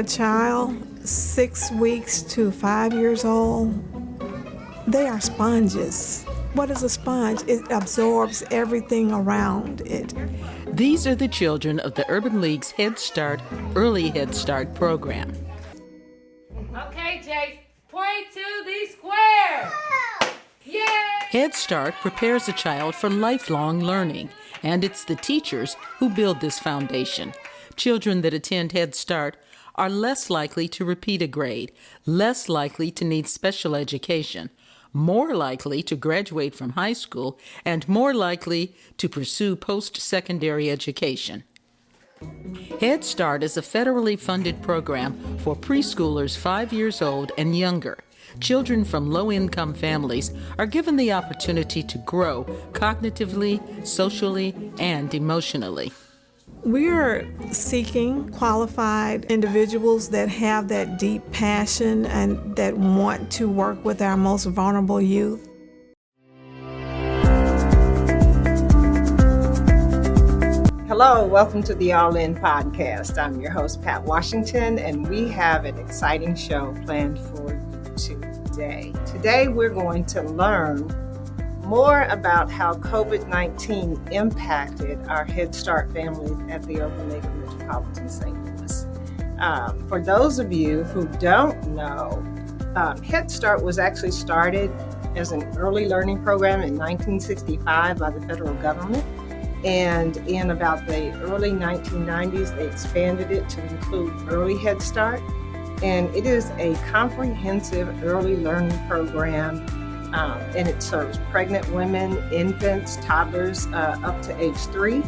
a child 6 weeks to 5 years old, they are sponges. What is a sponge? It absorbs everything around it. These are the children of the Urban League's Head Start, Early Head Start program. Okay, Jace, point to the square. Yay! Head Start prepares a child for lifelong learning, and it's the teachers who build this foundation. Children that attend Head Start are less likely to repeat a grade, less likely to need special education, more likely to graduate from high school, and more likely to pursue post-secondary education. Head Start is a federally funded program for preschoolers 5 years old and younger. Children from low-income families are given the opportunity to grow cognitively, socially, and emotionally. We're seeking qualified individuals that have that deep passion and that want to work with our most vulnerable youth. Hello, welcome to the All In Podcast. I'm your host, Pat Washington, and we have an exciting show planned for you today. Today, we're going to learn more about how COVID-19 impacted our Head Start families at the Urban League of Metropolitan St. Louis. For those of you who don't know, Head Start was actually started as an early learning program in 1965 by the federal government. And in about the early 1990s, they expanded it to include Early Head Start. And it is a comprehensive early learning program, and it serves pregnant women, infants, toddlers up to age 3,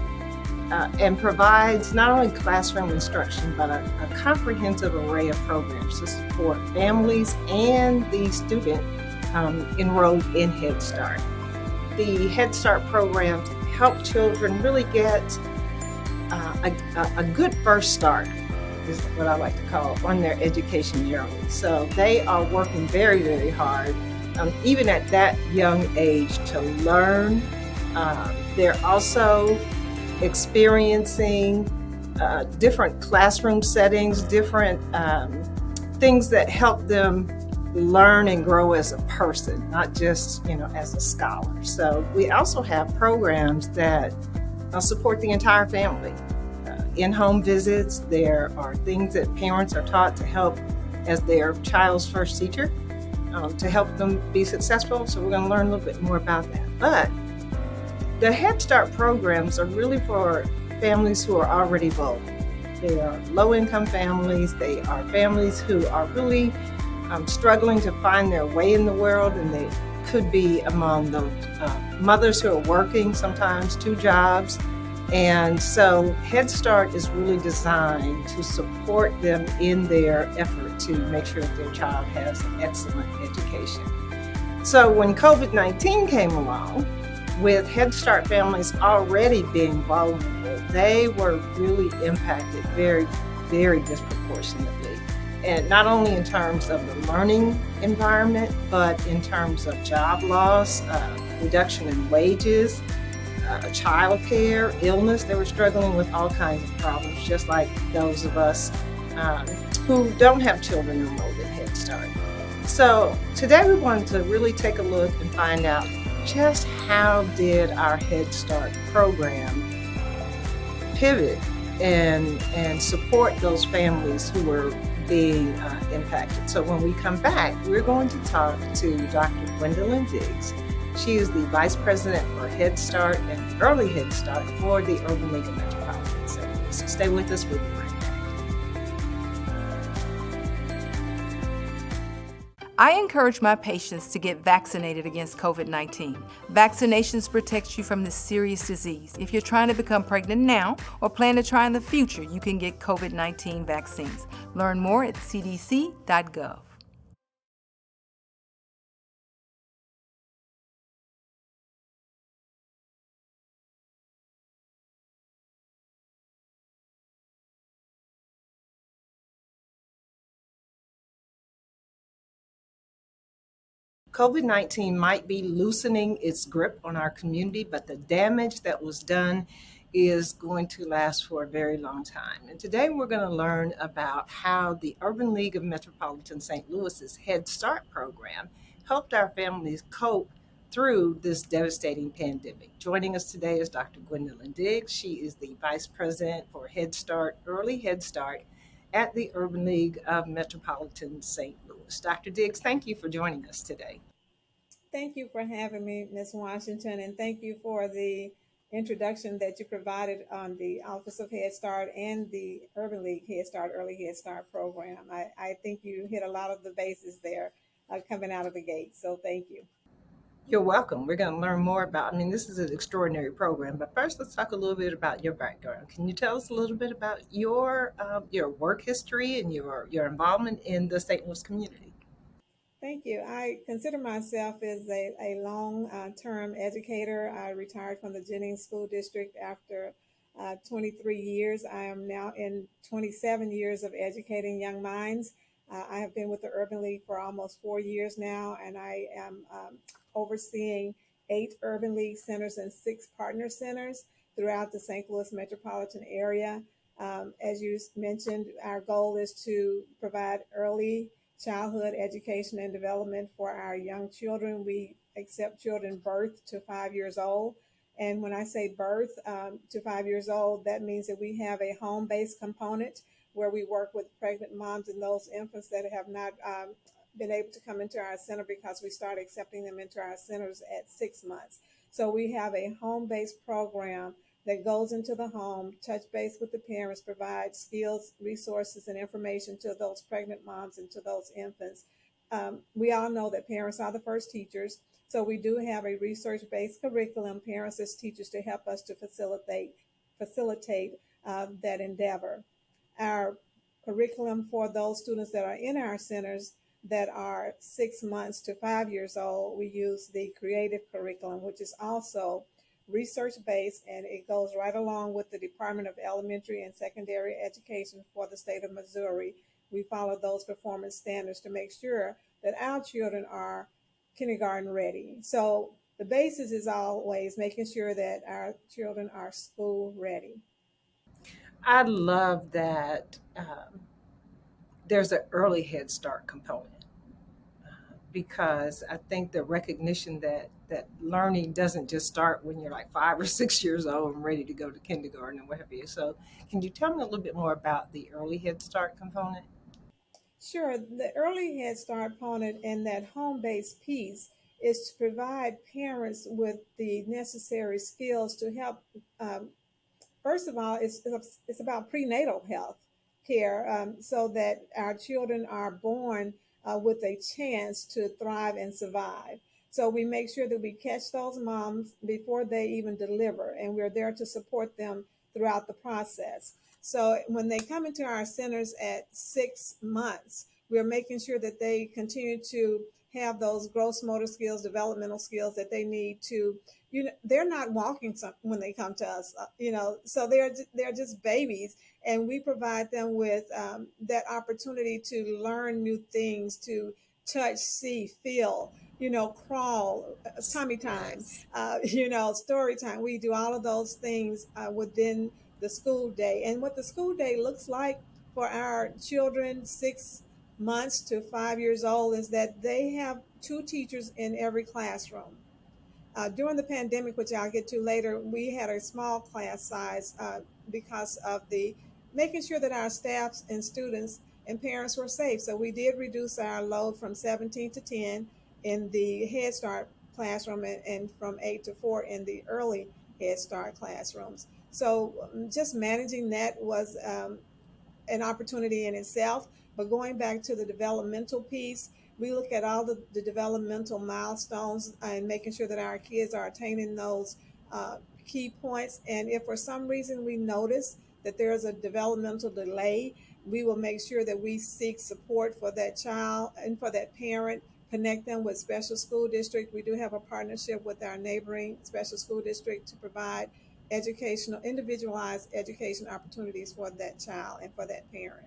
and provides not only classroom instruction, but a comprehensive array of programs to support families and the student enrolled in Head Start. The Head Start programs help children really get a good first start, is what I like to call, on their education journey. So they are working very, very hard, even at that young age, to learn. They're also experiencing different classroom settings, different things that help them learn and grow as a person, not just, as a scholar. So we also have programs that support the entire family. In-home visits, there are things that parents are taught to help as their child's first teacher, to help them be successful. So we're going to learn a little bit more about that. But the Head Start programs are really for families who are already vulnerable. They are low-income families. They are families who are really struggling to find their way in the world, and they could be among those mothers who are working sometimes 2 jobs. And so Head Start is really designed to support them in their effort to make sure that their child has an excellent education. So when COVID-19 came along, with Head Start families already being vulnerable, they were really impacted very, very disproportionately. And not only in terms of the learning environment, but in terms of job loss, reduction in wages, child care, illness. They were struggling with all kinds of problems, just like those of us who don't have children enrolled in Head Start. So today we wanted to really take a look and find out just how did our Head Start program pivot and support those families who were being impacted. So when we come back, we're going to talk to Dr. Gwendlyn Diggs. She is the Vice President for Head Start and Early Head Start for the Urban League of Metropolitan St. Louis. So stay with us, we'll be right back. I encourage my patients to get vaccinated against COVID-19. Vaccinations protect you from this serious disease. If you're trying to become pregnant now or plan to try in the future, you can get COVID-19 vaccines. Learn more at cdc.gov. COVID-19 might be loosening its grip on our community, but the damage that was done is going to last for a very long time. And today we're going to learn about how the Urban League of Metropolitan St. Louis's Head Start program helped our families cope through this devastating pandemic. Joining us today is Dr. Gwendlyn Diggs. She is the Vice President for Head Start, Early Head Start at the Urban League of Metropolitan St. Louis. Dr. Diggs, thank you for joining us today. Thank you for having me, Ms. Washington, and thank you for the introduction that you provided on the Office of Head Start and the Urban League Head Start, Early Head Start program. I think you hit a lot of the bases there coming out of the gate, so thank you. You're welcome. We're going to learn more about, this is an extraordinary program, but first let's talk a little bit about your background. Can you tell us a little bit about your work history and your involvement in the St. Louis community? Thank you. I consider myself as a long-term educator. I retired from the Jennings School District after 23 years. I am now in 27 years of educating young minds. I have been with the Urban League for almost 4 years now, and I am overseeing 8 Urban League centers and 6 partner centers throughout the St. Louis metropolitan area. As you mentioned, our goal is to provide early childhood education and development for our young children. We accept children birth to 5 years old. And when I say birth to 5 years old, that means that we have a home-based component where we work with pregnant moms and those infants that have not been able to come into our center because we start accepting them into our centers at 6 months. So we have a home-based program that goes into the home, touch base with the parents, provide skills, resources, and information to those pregnant moms and to those infants. We all know that parents are the first teachers, so we do have a research-based curriculum, parents as teachers, to help us to facilitate that endeavor. Our curriculum for those students that are in our centers that are 6 months to 5 years old, we use the creative curriculum, which is also research-based, and it goes right along with the Department of Elementary and Secondary Education for the state of Missouri. We follow those performance standards to make sure that our children are kindergarten ready. So the basis is always making sure that our children are school ready. I love that there's an early Head Start component because I think the recognition that learning doesn't just start when you're like 5 or 6 years old and ready to go to kindergarten and what have you. So, can you tell me a little bit more about the early Head Start component? Sure, the early Head Start component and that home-based piece is to provide parents with the necessary skills to help. First of all, it's about prenatal health care, so that our children are born with a chance to thrive and survive. So we make sure that we catch those moms before they even deliver, and we're there to support them throughout the process. So when they come into our centers at 6 months, we're making sure that they continue to have those gross motor skills, developmental skills that they need to, they're not walking when they come to us, so they're just babies, and we provide them with that opportunity to learn new things, to touch, see, feel, crawl, tummy time, Yes. story time. We do all of those things within the school day, and what the school day looks like for our children 6 months to 5 years old is that they have 2 teachers in every classroom. During the pandemic, which I'll get to later, we had a small class size because of the making sure that our staffs and students and parents were safe. So we did reduce our load from 17 to 10 in the Head Start classroom, and from 8 to 4 in the early Head Start classrooms. So just managing that was an opportunity in itself. But going back to the developmental piece, we look at all the developmental milestones and making sure that our kids are attaining those key points. And if for some reason we notice that there's a developmental delay, we will make sure that we seek support for that child and for that parent, connect them with special school district. We do have a partnership with our neighboring special school district to provide individualized education opportunities for that child and for that parent.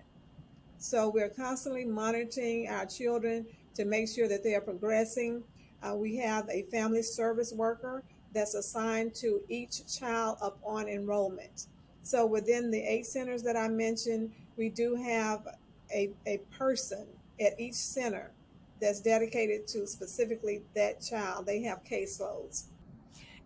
So we're constantly monitoring our children to make sure that they are progressing. We have a family service worker that's assigned to each child upon enrollment. So within the 8 centers that I mentioned, we do have a person at each center that's dedicated to specifically that child. They have caseloads.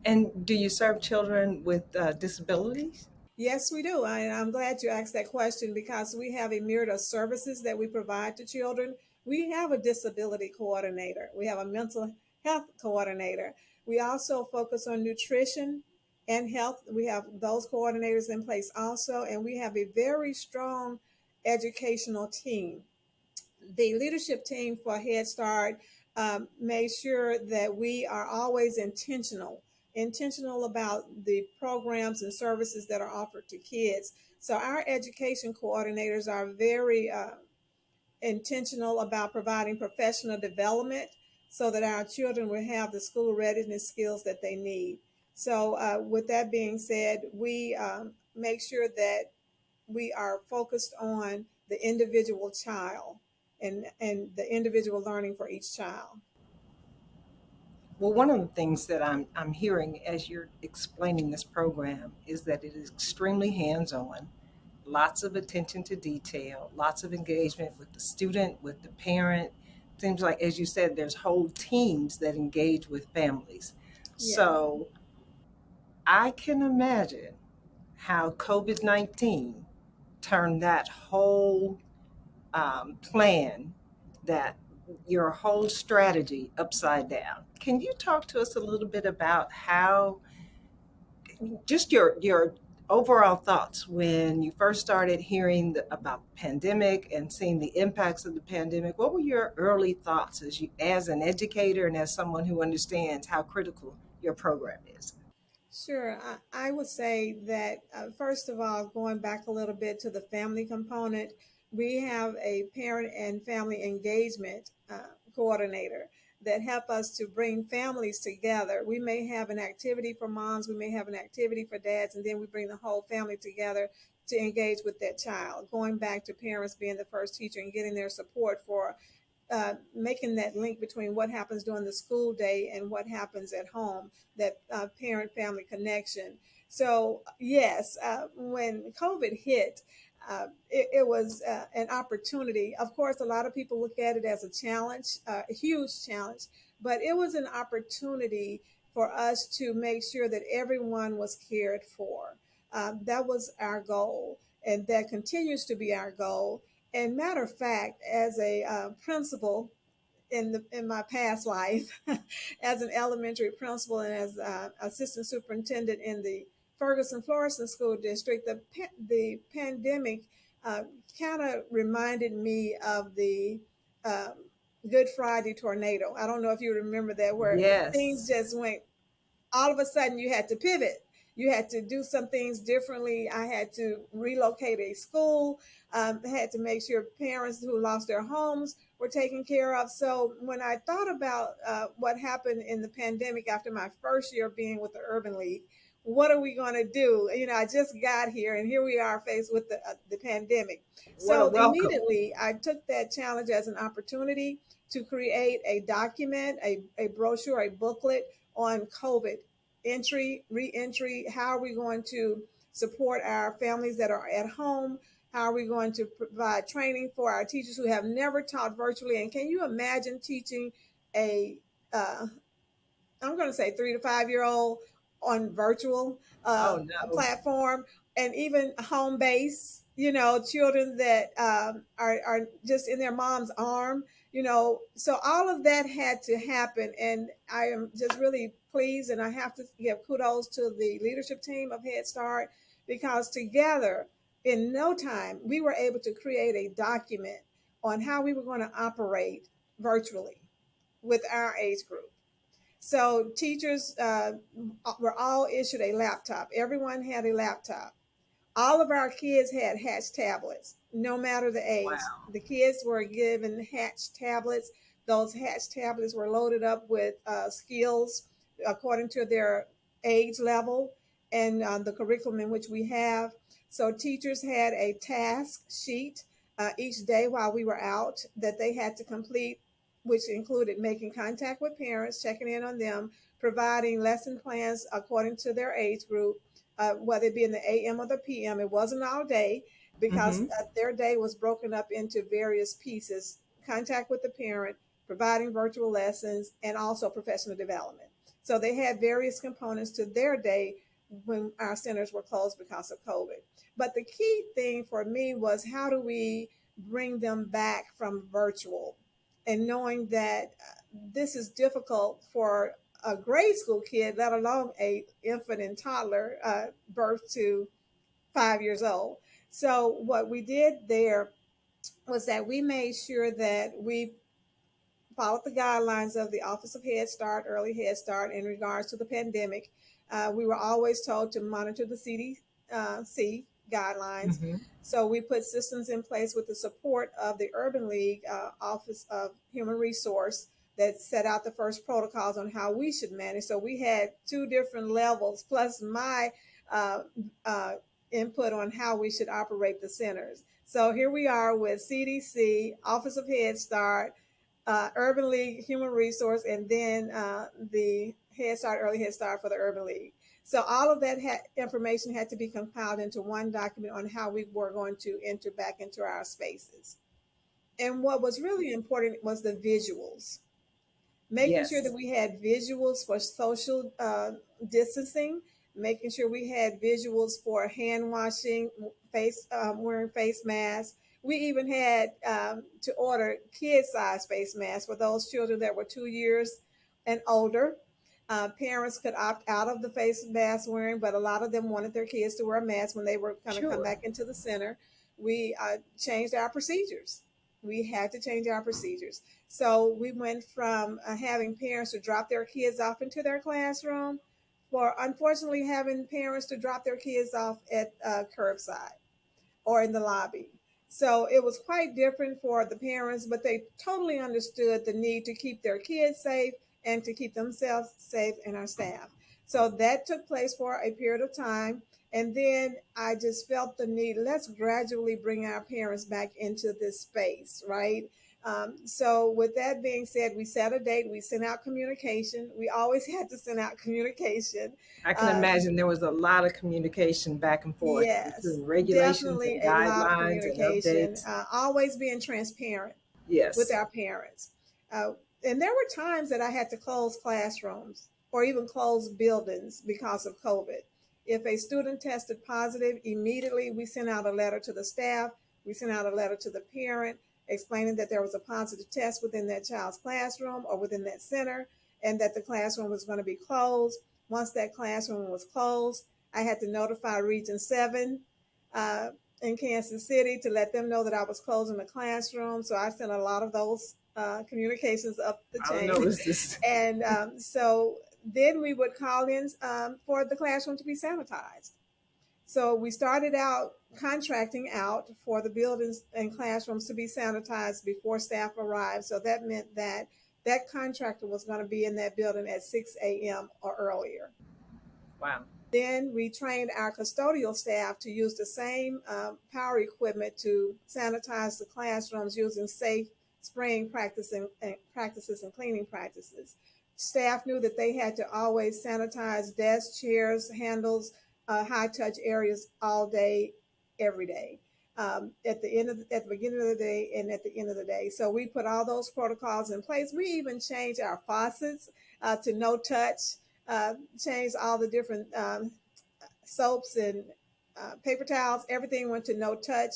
And do you serve children with disabilities? Yes, we do. I'm glad you asked that question because we have a myriad of services that we provide to children. We have a disability coordinator, we have a mental health coordinator. We also focus on nutrition and health. We have those coordinators in place also, and we have a very strong educational team. The leadership team for Head Start made sure that we are always intentional about the programs and services that are offered to kids. So our education coordinators are very intentional about providing professional development so that our children will have the school readiness skills that they need. So with that being said, we make sure that we are focused on the individual child and the individual learning for each child. Well, one of the things that I'm hearing as you're explaining this program is that it is extremely hands on, lots of attention to detail, lots of engagement with the student, with the parent. Seems like, as you said, there's whole teams that engage with families. Yeah. So I can imagine how COVID 19 turned that whole plan, that your whole strategy upside down. Can you talk to us a little bit about how, just your overall thoughts when you first started hearing about the pandemic and seeing the impacts of the pandemic? What were your early thoughts as an educator and as someone who understands how critical your program is? Sure. I would say that, first of all, going back a little bit to the family component, we have a parent and family engagement coordinator that help us to bring families together. We may have an activity for moms, we may have an activity for dads, and then we bring the whole family together to engage with that child. Going back to parents being the first teacher and getting their support for making that link between what happens during the school day and what happens at home, that parent family connection. So, yes, when COVID hit, it was an opportunity. Of course, a lot of people look at it as a challenge, a huge challenge, but it was an opportunity for us to make sure that everyone was cared for. That was our goal, and that continues to be our goal. And matter of fact, as a principal in my past life, as an elementary principal and as assistant superintendent in the Ferguson Florissant School District, the pandemic uh, kind of reminded me of the um, Good Friday tornado. I don't know if you remember that, where things Yes. just went, all of a sudden you had to pivot. You had to do some things differently. I had to relocate a school. Had to make sure parents who lost their homes were taken care of. So when I thought about what happened in the pandemic after my first year being with the Urban League, what are we going to do? You know, I just got here, and here we are faced with the pandemic. What a So welcome. immediately, I took that challenge as an opportunity to create a document, a brochure, a booklet on COVID entry, re-entry. How are we going to support our families that are at home? How are we going to provide training for our teachers who have never taught virtually? And can you imagine teaching a uh, I'm going to say 3 to 5 year old on virtual Oh, a no. platform, and even home base, you know, children that are just in their mom's arm, you know. So all of that had to happen. And I am just really pleased. And I have to give kudos to the leadership team of Head Start, because together in no time, we were able to create a document on how we were going to operate virtually with our age group. So teachers were all issued a laptop. Everyone had a laptop. All of our kids had Hatch tablets, no matter the age. Wow. The kids were given Hatch tablets. Those Hatch tablets were loaded up with skills according to their age level and the curriculum in which we have. So teachers had a task sheet each day while we were out that they had to complete. which included making contact with parents, checking in on them, providing lesson plans according to their age group, whether it be in the AM or the PM. It wasn't all day because Mm-hmm. their day was broken up into various pieces: contact with the parent, providing virtual lessons, and also professional development. So they had various components to their day when our centers were closed because of COVID. But the key thing for me was, how do we bring them back from virtual, and knowing that this is difficult for a grade school kid, let alone a infant and toddler, birth to 5 years old. So what we did there was that we made sure that we followed the guidelines of the Office of Head Start, Early Head Start, in regards to the pandemic. We were always told to monitor the CDC guidelines. Mm-hmm. So we put systems in place with the support of the Urban League Office of Human Resource that set out the first protocols on how we should manage. So we had two different levels, plus my uh, uh, input on how we should operate the centers. So here we are with CDC, Office of Head Start, Urban League Human Resource, and then the Head Start, Early Head Start for the Urban League. So all of that information had to be compiled into one document on how we were going to enter back into our spaces. And what was really important was the visuals, making sure that Yes. we had visuals for social distancing, making sure we had visuals for hand washing, wearing face masks. We even had to order kid size face masks for those children that were 2 years and older. Parents could opt out of the face mask wearing, but a lot of them wanted their kids to wear a mask when they were going to come Sure. back into the center. We changed our procedures. We had to change our procedures. So we went from having parents to drop their kids off into their classroom, for unfortunately having parents to drop their kids off at curbside or in the lobby. So it was quite different for the parents, but they totally understood the need to keep their kids safe and to keep themselves safe and our staff. So that took place for a period of time. And then I just felt the need, let's gradually bring our parents back into this space, right? So with that being said, we set a date, we sent out communication. We always had to send out communication. I can Uh, imagine there was a lot of communication back and forth yes, between regulations definitely and a lot of guidelines and communication, updates. always being transparent with Yes. our parents. Uh, and there were times that I had to close classrooms or even close buildings because of COVID. If a student tested positive, immediately we sent out a letter to the staff, we sent out a letter to the parent explaining that there was a positive test within that child's classroom or within that center, and that the classroom was going to be closed. Once that classroom was closed, I had to notify Region 7 uh, in Kansas City to let them know that I was closing the classroom. So I sent a lot of those communications up the I chain. noticed this. And so then we would call in for the classroom to be sanitized. So we started out contracting out for the buildings and classrooms to be sanitized before staff arrived. So that meant that that contractor was going to be in that building at 6 a.m. or earlier. Wow. Then we trained our custodial staff to use the same power equipment to sanitize the classrooms using safe spraying practices and cleaning practices. Staff knew that they had to always sanitize desks, chairs, handles, high touch areas all day, every day. At the beginning of the day and at the end of the day. So we put all those protocols in place. We even changed our faucets to no touch, changed all the different soaps and paper towels. Everything went to no touch,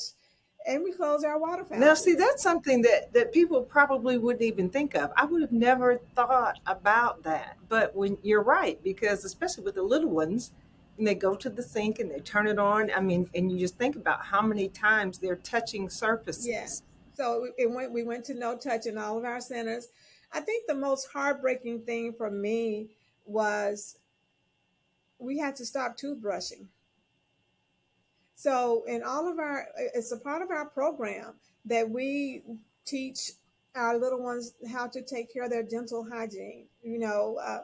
and we closed our water Now, see, fountains. that's something that people probably wouldn't even think of. I would have never thought about that. But when you're right, because especially with the little ones, and they go to the sink and they turn it on. I mean, and you just think about how many times they're touching Yeah. surfaces. So we went to no touch in all of our centers. I think the most heartbreaking thing for me was we had to stop toothbrushing. So in all of our, it's a part of our program that we teach our little ones how to take care of their dental hygiene.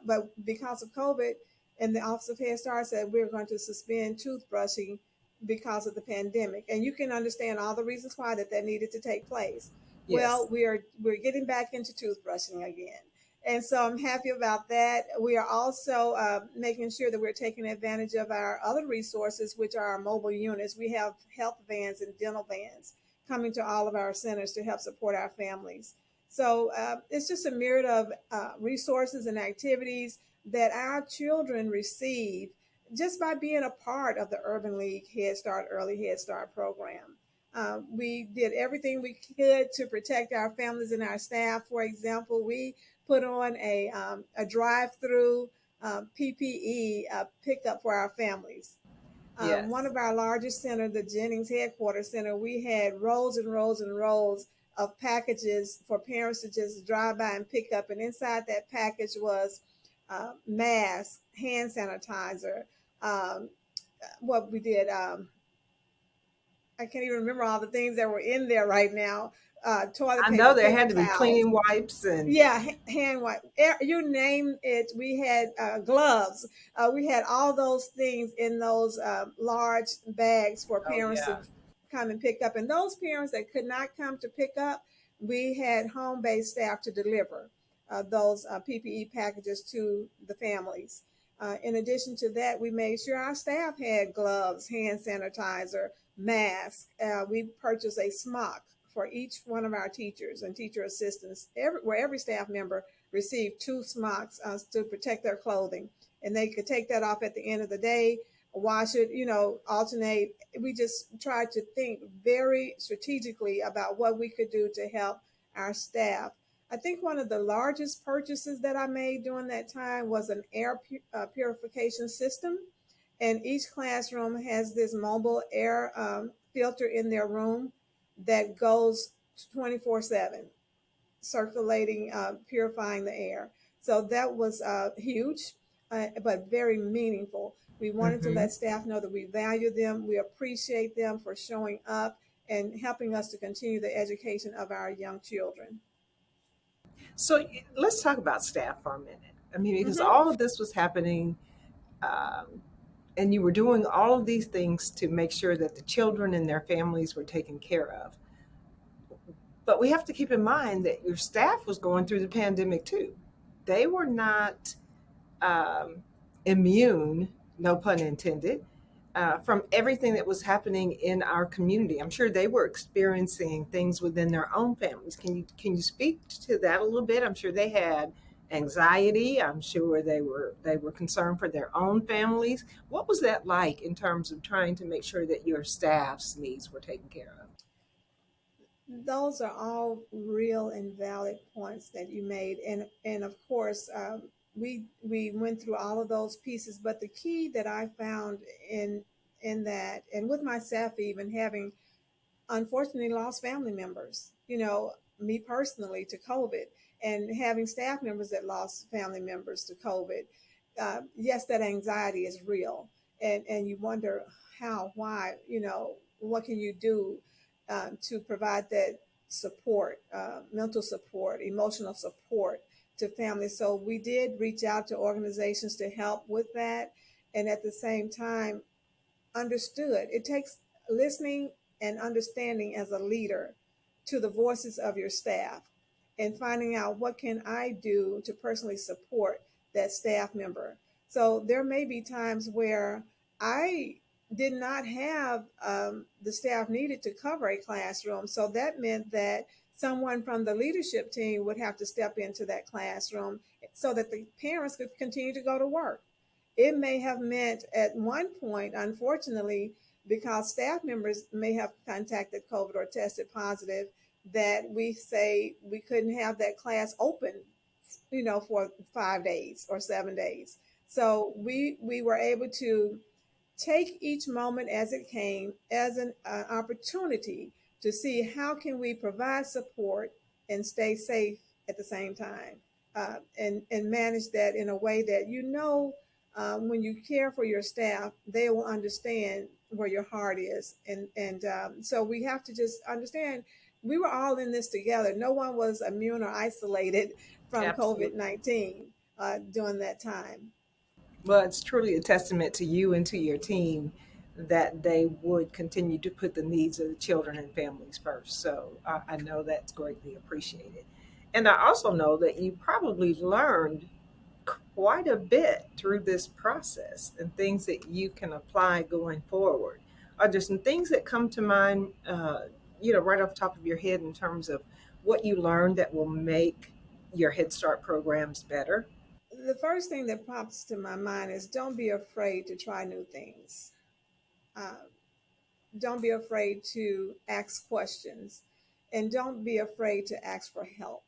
But because of COVID, and the Office of Head Start said we're going to suspend toothbrushing because of the pandemic, and you can understand all the reasons why that needed to take place. Well, Yes. we're getting back into toothbrushing again. And so I'm happy about that. We are also making sure that we're taking advantage of our other resources, which are our mobile units. We have health vans and dental vans coming to all of our centers to help support our families. So it's just a myriad of resources and activities that our children receive just by being a part of the Urban League Head Start Early Head Start program. We did everything we could to protect our families and our staff. For example, we put on a drive-through PPE pickup for our families. One Yes. of our largest center, the Jennings headquarters center, we had rows and rows and rows of packages for parents to just drive by and pick up. And inside that package was masks, hand sanitizer, um, what we did. I can't even remember all the things that were in there right now. Toilet I know paper, there paper had to be towels, cleaning wipes and yeah, hand wipe. You name it. We had gloves. We had all those things in those large bags for oh parents to yeah. come and pick up. And those parents that could not come to pick up, we had home-based staff to deliver those PPE packages to the families. In addition to that, we made sure our staff had gloves, hand sanitizer, masks. We purchased a smock for each one of our teachers and teacher assistants, where every staff member received two smocks to protect their clothing. And they could take that off at the end of the day, wash it, alternate. We just tried to think very strategically about what we could do to help our staff. I think one of the largest purchases that I made during that time was an air purification system. And each classroom has this mobile air filter in their room that goes 24/7, circulating, purifying the air. So that was huge, but very meaningful. We wanted to Hmm. let staff know that we value them, we appreciate them for showing up and helping us to continue the education of our young children. So let's talk about staff for a minute. I mean, because Hmm. all of this was happening, um, and you were doing all of these things to make sure that the children and their families were taken care of. But we have to keep in mind that your staff was going through the pandemic too. They were not um, immune, no pun intended, from everything that was happening in our community. I'm sure they were experiencing things within their own families. Can you speak to that a little bit? I'm sure they had anxiety. I'm sure they were concerned for their own families. What was that like in terms of trying to make sure that your staff's needs were taken care of? Those are all real and valid points that you made, and of course, we went through all of those pieces. But the key that I found in that, and with myself, even having unfortunately lost family members, me personally to COVID, and having staff members that lost family members to COVID. Yes, that anxiety is real. And you wonder how, why, what can you do to provide that support, mental support, emotional support to families. So we did reach out to organizations to help with that. And at the same time, understood. It takes listening and understanding as a leader to the voices of your staff and finding out what can I do to personally support that staff member. So there may be times where I did not have the staff needed to cover a classroom. So that meant that someone from the leadership team would have to step into that classroom so that the parents could continue to go to work. It may have meant at one point, unfortunately, because staff members may have contacted COVID or tested positive, that we say we couldn't have that class open, for 5 days or 7 days. So we were able to take each moment as it came as an opportunity to see how can we provide support and stay safe at the same time, and manage that in a way that when you care for your staff, they will understand where your heart is. And so we have to just understand we were all in this together. No one was immune or isolated from Absolutely. COVID-19 during that time. Well, it's truly a testament to you and to your team that they would continue to put the needs of the children and families first. So I know that's greatly appreciated. And I also know that you probably learned quite a bit through this process and things that you can apply going forward. Are there some things that come to mind, right off the top of your head in terms of what you learned that will make your Head Start programs better? The first thing that pops to my mind is don't be afraid to try new things. Uh, don't be afraid to ask questions, and don't be afraid to ask for help.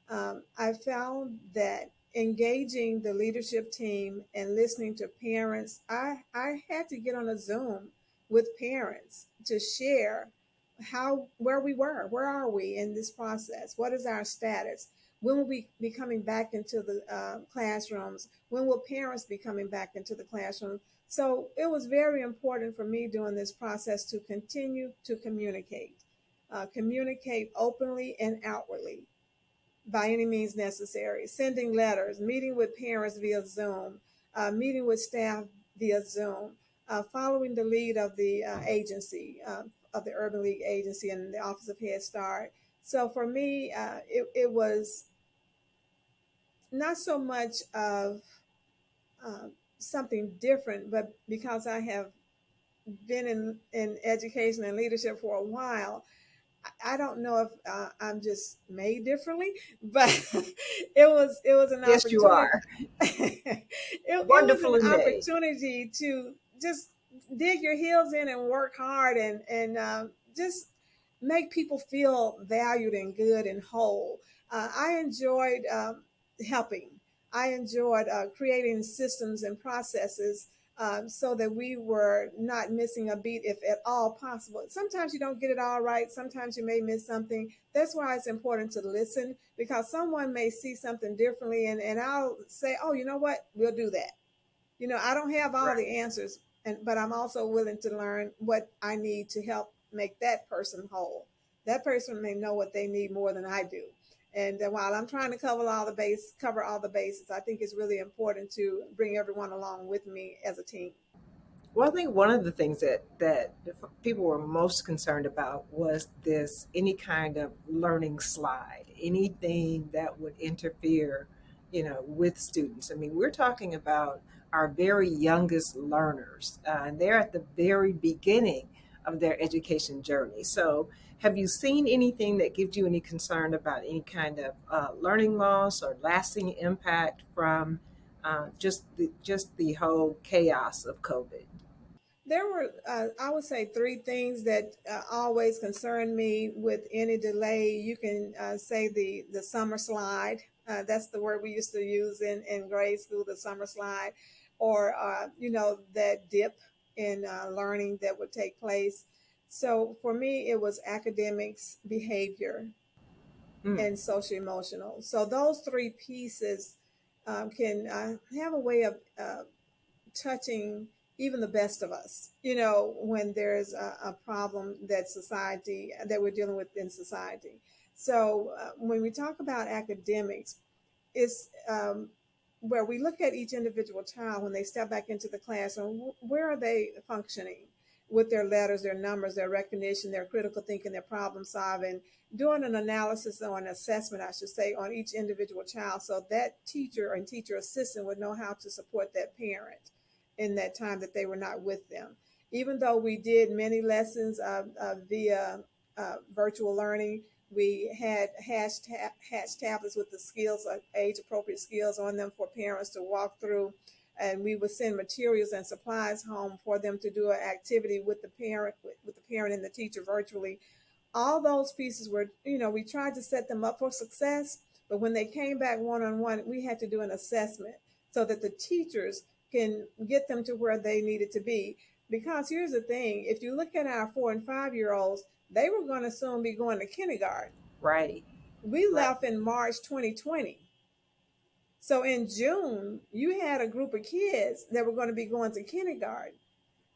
I found that engaging the leadership team and listening to parents, I had to get on a Zoom with parents to share where we were, where are we in this process, what is our status, when will we be coming back into the classrooms, when will parents be coming back into the classroom. So it was very important for me during this process to continue to communicate openly and outwardly by any means necessary, sending letters, meeting with parents via Zoom, meeting with staff via Zoom, following the lead of the agency, of the Urban League Agency and the Office of Head Start. So for me, it was not so much of uh, something different, but because I have been in education and leadership for a while, I don't know if I'm just made differently, but it was an Yes, you opportunity. are. It was an Wonderfully made. opportunity to just dig your heels in and work hard and just make people feel valued and good and whole. I enjoyed helping. I enjoyed creating systems and processes so that we were not missing a beat if at all possible. Sometimes you don't get it all right. Sometimes you may miss something. That's why it's important to listen, because someone may see something differently, and I'll say, oh, you know what? We'll do that. I don't have all Right. the answers, but I'm also willing to learn what I need to help make that person whole. That person may know what they need more than I do. And while I'm trying to cover all the bases, I think it's really important to bring everyone along with me as a team. Well, I think one of the things that people were most concerned about was this any kind of learning slide, anything that would interfere, with students. I mean, we're talking about our very youngest learners, and they're at the very beginning of their education journey. So, have you seen anything that gives you any concern about any kind of learning loss or lasting impact from just the whole chaos of COVID? There were, I would say, three things that always concern me with any delay. You can say the summer slide. That's the word we used to use in grade school, the summer slide, or that dip in learning that would take place. So for me, it was academics, behavior, Mm, and social emotional. So those three pieces can have a way of touching even the best of us, when there's a problem that we're dealing with in society. So when we talk about academics, it's where we look at each individual child when they step back into the classroom. Where are they functioning with their letters, their numbers, their recognition, their critical thinking, their problem solving? Doing an analysis or an assessment, I should say, on each individual child, so that teacher and teacher assistant would know how to support that parent in that time that they were not with them. Even though we did many lessons via virtual learning, we had hatch tablets with the skills, age appropriate skills on them for parents to walk through. And we would send materials and supplies home for them to do an activity with the parent and the teacher virtually. All those pieces were, we tried to set them up for success, but when they came back one on one, we had to do an assessment so that the teachers can get them to where they needed to be. Because here's the thing, if you look at our 4 and 5 year olds, they were going to soon be going to kindergarten. right, We right. left in March 2020. So in June, you had a group of kids that were going to be going to kindergarten.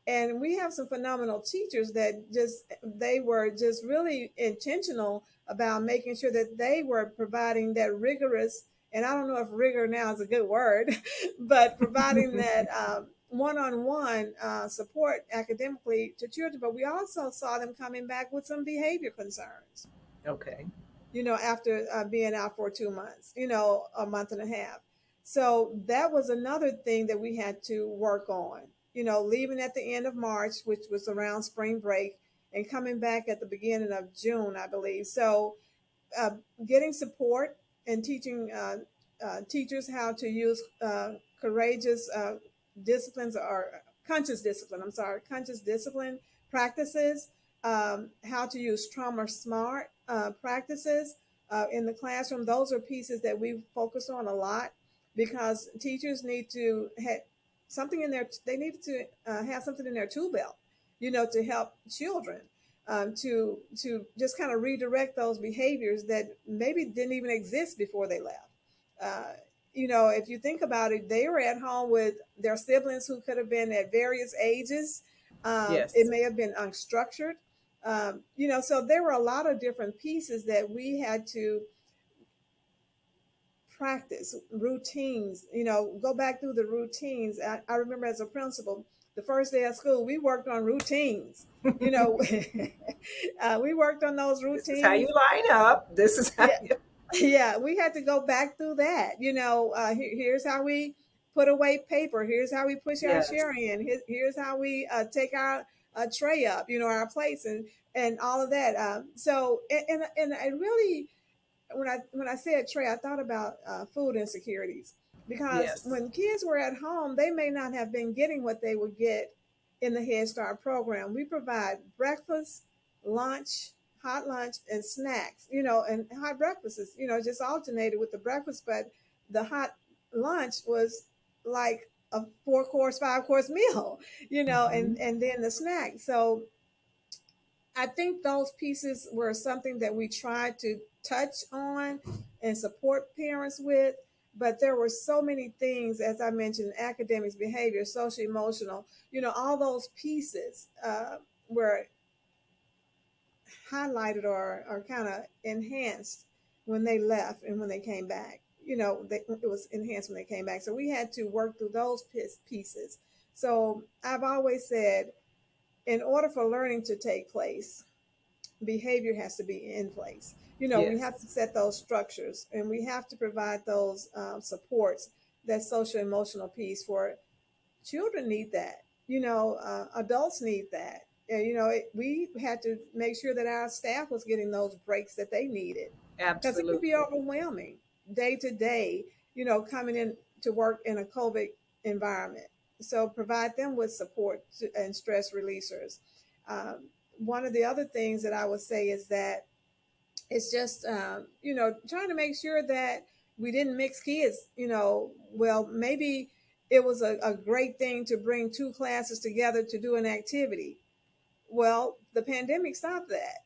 And we have some phenomenal teachers that they were just really intentional about making sure that they were providing that rigorous, and I don't know if rigor now is a good word, but providing that one-on-one support academically to children, but we also saw them coming back with some behavior concerns, Okay. after being out for 2 months, a month and a half. So that was another thing that we had to work on, leaving at the end of March, which was around spring break, and coming back at the beginning of June, I believe. So uh, getting support and teaching teachers how to use courageous disciplines, or conscious discipline, I'm sorry, conscious discipline practices, how to use trauma smart practices in the classroom. Those are pieces that we focus on a lot, because teachers need to have something in their, they need to have something in their tool belt, to help children, to just kind of redirect those behaviors that maybe didn't even exist before they left. Uh, if you think about it, they were at home with their siblings who could have been at various ages. It Yes. may have been unstructured. So there were a lot of different pieces that we had to practice, routines, go back through the routines. I remember as a principal, the first day of school, we worked on routines, you know, we worked on those This is how you routines. line up. This is how Yeah. you. Yeah. We had to go back through that, here's how we put away paper. Here's how we push our Yes. chair in. Here's how we take our tray up, our plates, and all of that. And I really, when I said Trey, I thought about food insecurities, because Yes. when kids were at home, they may not have been getting what they would get in the Head Start program. We provide breakfast, lunch, hot lunch, and snacks. And hot breakfast is just alternated with the breakfast, but the hot lunch was like a 4 course, 5 course meal. Hmm. And then the snack. So I think those pieces were something that we tried to touch on and support parents with. But there were so many things, as I mentioned, academics, behavior, social, emotional, all those pieces were highlighted or kind of enhanced when they left and when they came back. It was enhanced when they came back. So we had to work through those pieces. So I've always said, in order for learning to take place, behavior has to be in place. We have Yes. to set those structures, and we have to provide those supports, that social emotional piece for children need that. Adults need that. And, we had to make sure that our staff was getting those breaks that they needed, because it could be Absolutely. overwhelming day to day, coming in to work in a COVID environment. So provide them with support and stress releasers. Um, One of the other things that I would say is that it's just, trying to make sure that we didn't mix kids. Well, maybe it was a great thing to bring two classes together to do an activity. Well, the pandemic stopped that.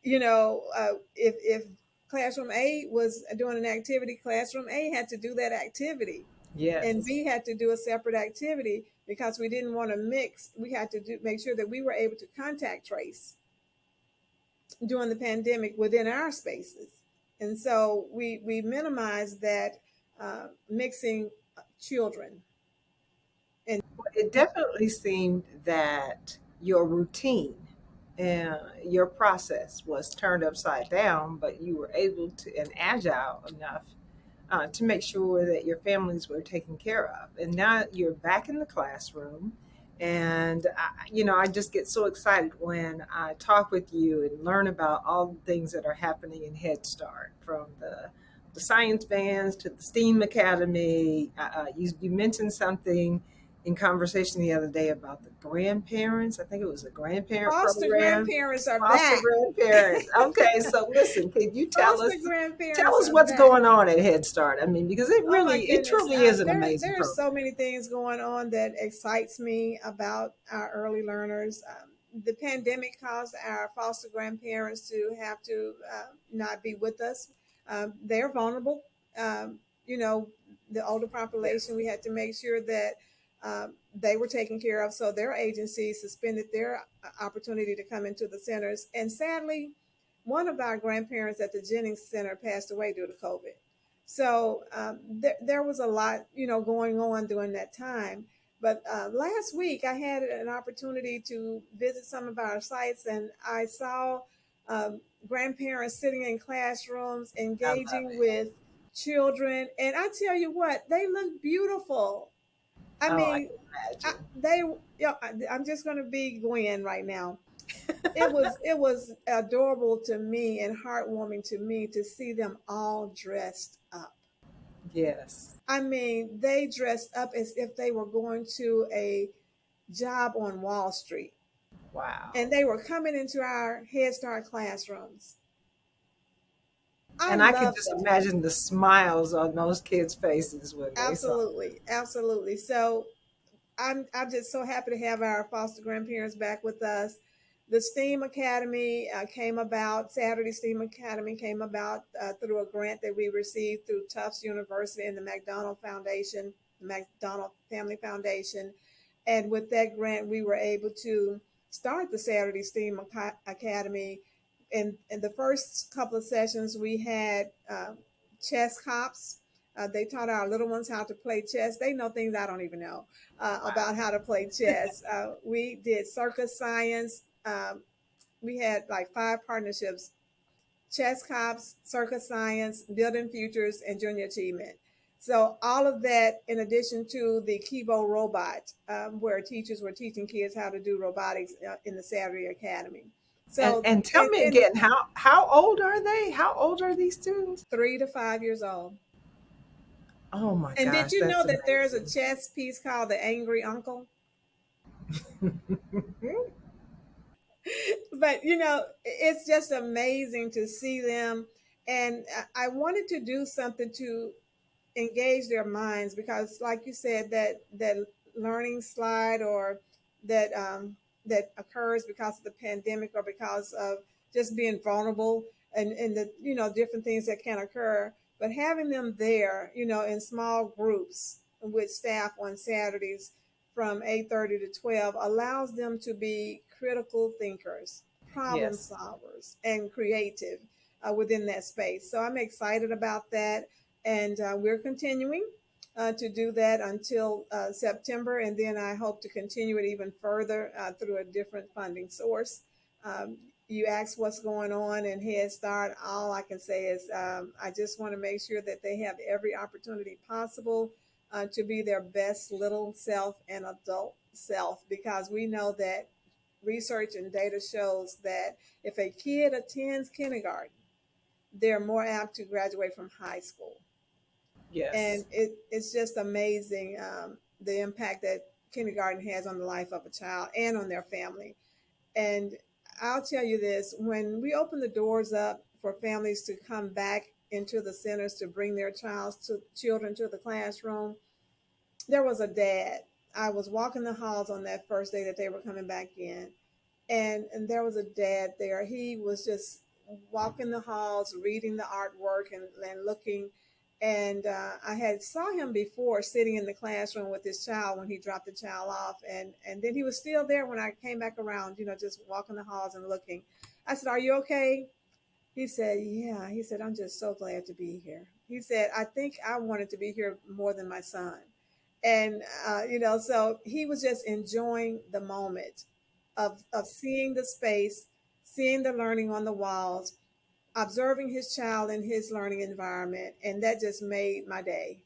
If classroom A was doing an activity, classroom A had to do that activity, and Yes. B had to do a separate activity, because we didn't want to mix. We had to make sure that we were able to contact trace during the pandemic within our spaces. And so we minimized that mixing children. And It definitely seemed that your routine and your process was turned upside down, but you were able to and agile enough to make sure that your families were taken care of. And now you're back in the classroom. And, I just get so excited when I talk with you and learn about all the things that are happening in Head Start, from the science bands to the STEAM Academy. You mentioned something in conversation the other day about the grandparents. I think it was a grandparent foster program. grandparents are Foster back. grandparents. Okay, so listen, can you Foster grandparents tell us are what's back. going on at Head Start? I mean, because Oh my it goodness. truly is an amazing There are so program. many things going on that excites me about our early learners. The pandemic caused our foster grandparents to have to not be with us. They're vulnerable. You know, the older population, Yes. we had to make sure that they were taken care of. So their agency suspended their opportunity to come into the centers. And sadly, one of our grandparents at the Jennings Center passed away due to COVID. So there was a lot, going on during that time. But last week, I had an opportunity to visit some of our sites, and I saw um, grandparents sitting in classrooms I love engaging it. with children. And I tell you what, they look beautiful. I Oh, I mean, can imagine. I'm just going to be Gwen right now. It was adorable to me and heartwarming to me to see them all dressed up. Yes. I mean, they dressed up as if they were going to a job on Wall Street, and Wow. they were coming into our Head Start classrooms. I And I can love just that. imagine the smiles on those kids' faces when they saw. Absolutely, absolutely. So I'm just so happy to have our foster grandparents back with us. The STEAM Academy came about. Saturday STEAM Academy came about through a grant that we received through Tufts University and the McDonald Foundation, the McDonald Family Foundation. And with that grant, we were able to start the Saturday STEAM Academy. In the first couple of sessions, we had chess cops. They taught our little ones how to play chess. They know things I don't even know Wow. about how to play chess. We did circus science. We had like 5 partnerships: chess cops, circus science, building futures, and junior achievement. So all of that, in addition to the Kibo robot, where teachers were teaching kids how to do robotics in the Saturday Academy. So And tell me and again, how old are they? How old are these students? 3 to 5 years old. Oh my And did gosh, you know that's that there's a amazing. chess piece called The Angry Uncle? But it's just amazing to see them. And I wanted to do something to engage their minds, because like you said, that learning slide, or that occurs because of the pandemic, or because of just being vulnerable, and the different things that can occur. But having them there, in small groups with staff on Saturdays from 8:30 to 12, allows them to be critical thinkers, problem Yes. solvers, and creative within that space. So I'm excited about that, and we're continuing to do that until September, and then I hope to continue it even further through a different funding source. Um, you asked what's going on in Head Start. All I can say is I just want to make sure that they have every opportunity possible to be their best little self and adult self, because we know that research and data shows that if a kid attends kindergarten, they're more apt to graduate from high school. And Yes. it's just amazing, the impact that kindergarten has on the life of a child and on their family. And I'll tell you this: when we open the doors up for families to come back into the centers to bring their children to the classroom, there was a dad. I was walking the halls on that first day that they were coming back in, and there was a dad there. He was just walking the halls, reading the artwork, and looking. And I had saw him before sitting in the classroom with his child when he dropped the child off, and then he was still there when I came back around. Just walking the halls and looking. I said, "Are you okay?" He said, "Yeah." He said, "I'm just so glad to be here." He said, "I think I wanted to be here more than my son." And so he was just enjoying the moment of seeing the space, seeing the learning on the walls, observing his child in his learning environment, and that just made my day.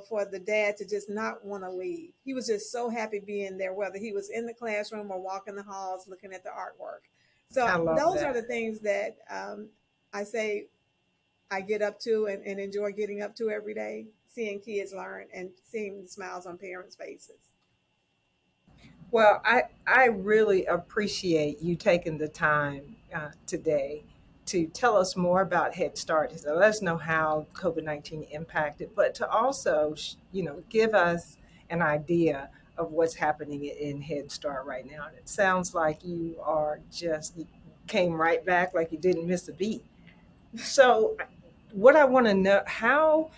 For the dad to just not want to leave. He was just so happy being there, whether he was in the classroom or walking the halls looking at the artwork. So I love those are that. the things that I say I get up to, and enjoy getting up to every day, seeing kids learn and seeing the smiles on parents' faces. Well, I really appreciate you taking the time today to tell us more about Head Start, to let us know how COVID-19 impacted, but to also, give us an idea of what's happening in Head Start right now. And it sounds like you came right back like you didn't miss a beat. So, what I want to know, how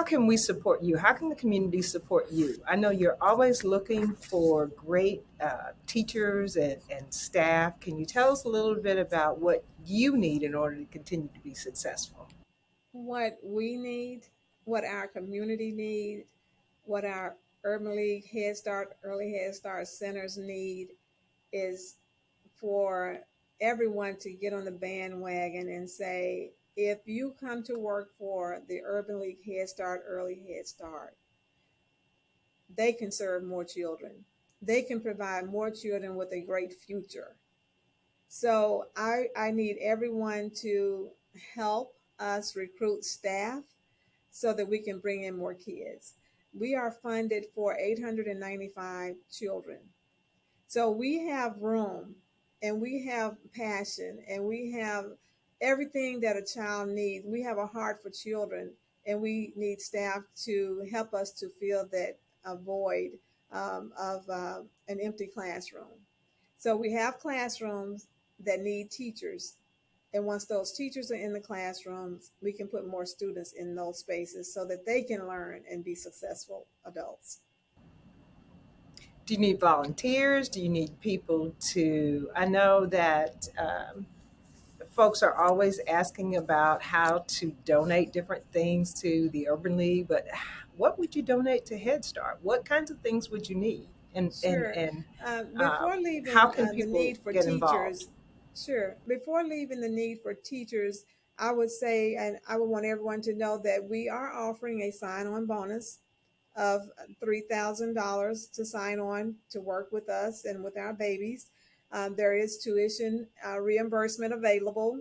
can we support you? How can the community support you? I know you're always looking for great teachers and staff. Can you tell us a little bit about what you need in order to continue to be successful? What we need, what our community needs, what our Urban League Head Start, Early Head Start centers need is for everyone to get on the bandwagon and say, if you come to work for the Urban League Head Start, Early Head Start, they can serve more children. They can provide more children with a great future. So I need everyone to help us recruit staff so that we can bring in more kids. We are funded for 895 children. So we have room and we have passion and we have everything that a child needs. We have a heart for children and we need staff to help us to fill that void of an empty classroom. So we have classrooms that need teachers. And once those teachers are in the classrooms, we can put more students in those spaces so that they can learn and be successful adults. Do you need volunteers? Do you need people to? I know that folks are always asking about how to donate different things to the Urban League, but what would you donate to Head Start? What kinds of things would you need? And Sure. Before how leaving can the people need for get involved? teachers, sure. Before leaving the need for teachers, I would say, and I would want everyone to know that we are offering a sign on bonus of $3,000 to sign on to work with us and with our babies. There is tuition reimbursement available,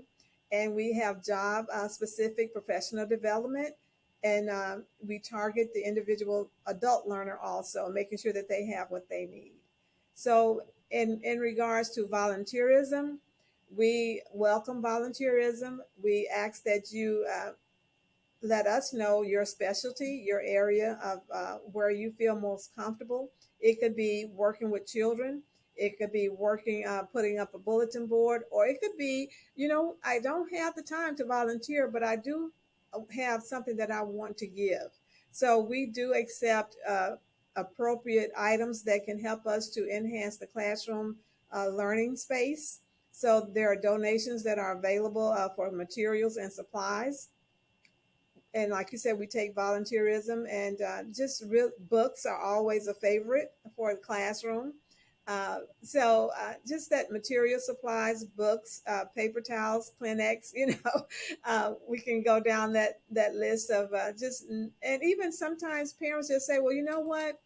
and we have job specific professional development. And we target the individual adult learner also, making sure that they have what they need. So, in regards to volunteerism, we welcome volunteerism. We ask that you let us know your specialty, your area of where you feel most comfortable. It could be working with children. It could be working, putting up a bulletin board, or it could be, I don't have the time to volunteer, but I do have something that I want to give. So we do accept appropriate items that can help us to enhance the classroom learning space. So there are donations that are available for materials and supplies, and like you said, we take volunteerism, and just real books are always a favorite for the classroom. Just that material supplies, books, paper towels, Kleenex, we can go down that list of and even sometimes parents just say, well, you know what,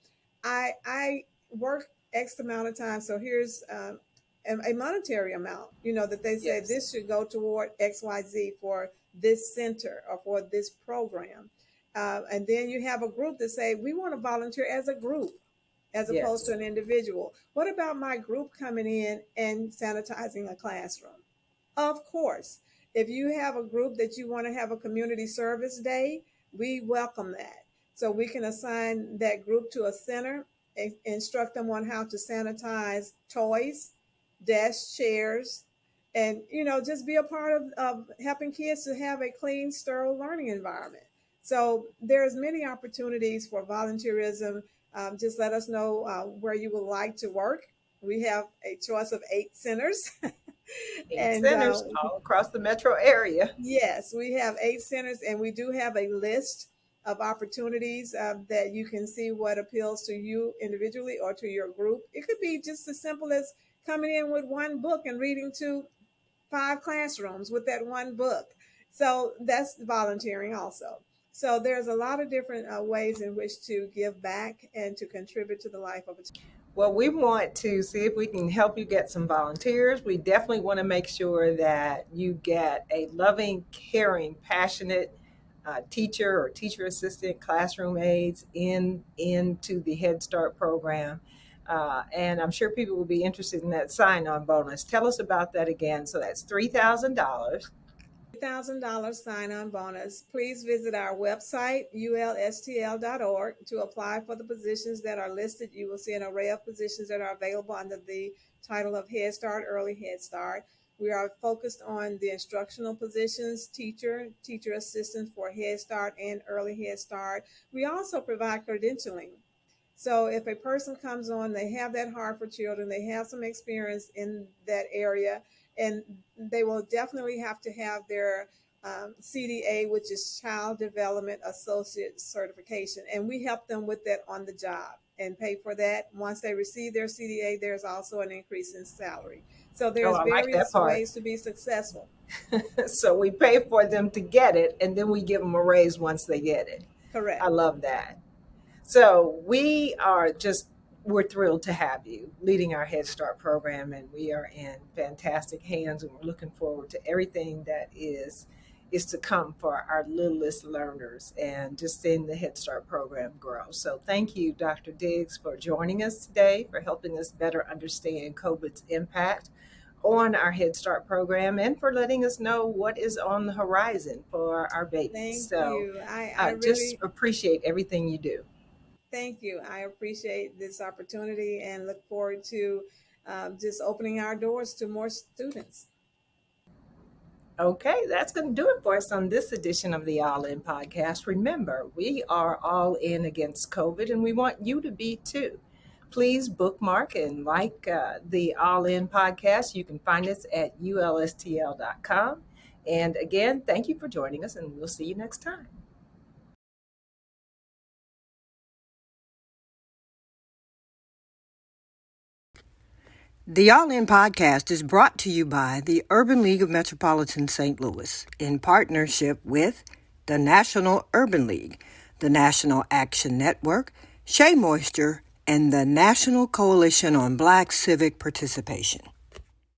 I work X amount of time, so here's a monetary amount, that they say Yes. this should go toward XYZ for this center or for this program. And then you have a group that say, we want to volunteer as a group as opposed to Yes. an individual. What about my group coming in and sanitizing a classroom? Of course, if you have a group that you want to have a community service day, we welcome that. So we can assign that group to a center and instruct them on how to sanitize toys, desks, chairs, and just be a part of helping kids to have a clean, sterile learning environment. So there's many opportunities for volunteerism. Just let us know where you would like to work. We have a choice of 8 centers. 8 And centers all across the metro area. yes, we have 8 centers, and we do have a list of opportunities that you can see what appeals to you individually or to your group. It could be just as simple as coming in with one book and reading to 5 classrooms with that one book. So that's volunteering also. So there's a lot of different ways in which to give back and to contribute to the life of a child. Well, we want to see if we can help you get some volunteers. We definitely want to make sure that you get a loving, caring, passionate teacher or teacher assistant, classroom aides into the Head Start program. And I'm sure people will be interested in that sign-on bonus. Tell us about that again. So that's $3,000. $1,000 sign-on bonus. Please visit our website, ulstl.org, to apply for the positions that are listed. You will see an array of positions that are available under the title of Head Start, Early Head Start. We are focused on the instructional positions, teacher assistant for Head Start and Early Head Start. We also provide credentialing. So if a person comes on, they have that heart for children, they have some experience in that area, and they will definitely have to have their CDA, which is Child Development Associate Certification, and we help them with that on the job and pay for that. Once they receive their CDA, there's also an increase in salary. So Oh, there's I like that various part. ways to be successful. So we pay for them to get it, and then we give them a raise once they get it. I Correct. love that. So we're thrilled to have you leading our Head Start program, and we are in fantastic hands, and we're looking forward to everything that is to come for our littlest learners and just seeing the Head Start program grow. So thank you, Dr. Diggs, for joining us today, for helping us better understand COVID's impact on our Head Start program, and for letting us know what is on the horizon for our babies. Thank So you. I just really appreciate everything you do. thank you. I appreciate this opportunity and look forward to just opening our doors to more students. Okay, that's going to do it for us on this edition of the All In podcast. Remember, we are all in against COVID, and we want you to be too. Please bookmark and like the All In podcast. You can find us at ulstl.com. And again, thank you for joining us, and we'll see you next time. The All In podcast is brought to you by the Urban League of Metropolitan St. Louis in partnership with the National Urban League, the National Action Network, Shea Moisture, and the National Coalition on Black Civic Participation.